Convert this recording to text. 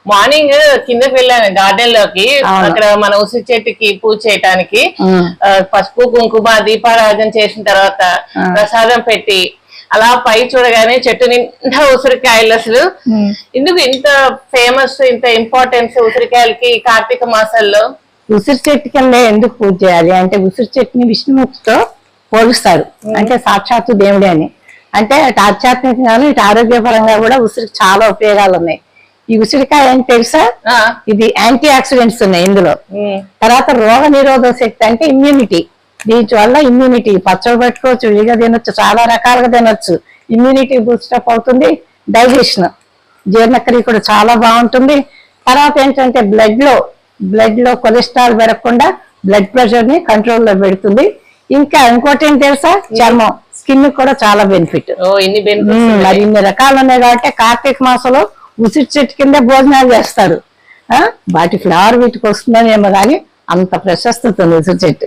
Morning కిందకి వెళ్ళాను garden లోకి, అక్కడ మన ఉసిరి చెట్టుకి పూజ చేయటానికి. పసుపు కుంకుమ దీపారాధన చేసిన తర్వాత ప్రసాదం పెట్టి అలా పై చూడగానే చెట్టు నిండా ఉసిరికాయలు. అసలు ఎందుకు ఇంత ఫేమస్, ఇంత ఇంపార్టెన్స్ ఉసిరికాయలకి కార్తీక మాసాల్లో? ఉసిరి చెట్టు కింద ఎందుకు పూజ చేయాలి అంటే, ఉసిరి చెట్టుని విష్ణుమూర్తితో పోలుస్తారు. అంటే సాక్షాత్తు దేవుడే అని. అంటే అటు ఆధ్యాత్మికంగాను ఇటు ఆరోగ్యపరంగా కూడా ఉసిరికి చాలా ఉపయోగాలు ఉన్నాయి. ఈ ఉసిరికాయ అని తెలుసా? ఇది యాంటీ ఆక్సిడెంట్స్ ఉన్నాయి ఇందులో. తర్వాత రోగ నిరోధక శక్తి అంటే ఇమ్యూనిటీ. దీని వల్ల ఇమ్యూనిటీ పచ్చడి పెట్టుకోవచ్చు, విడిగా తినొచ్చు, చాలా రకాలుగా తినొచ్చు. ఇమ్యూనిటీ బూస్టప్ అవుతుంది. డైజెషన్, జీర్ణక్రియ కూడా చాలా బాగుంటుంది. తర్వాత ఏంటంటే బ్లడ్ లో కొలెస్ట్రాల్ పెరగకుండా బ్లడ్ ప్రెషర్ ని కంట్రోల్లో పెడుతుంది. ఇంకా ఇంకోటి ఏం తెలుసా? చర్మం, స్కిన్ కూడా చాలా బెనిఫిట్. మరి ఇన్ని రకాలు ఉన్నాయి కాబట్టి కార్తీక మాసంలో ఉసిరి చెట్టు కింద భోజనాలు చేస్తారు. వాటి ఫ్లవర్ వీటికి వస్తుందని ఏమో కానీ అంత ప్రశస్తత ఉంది ఉసిరి చెట్టు.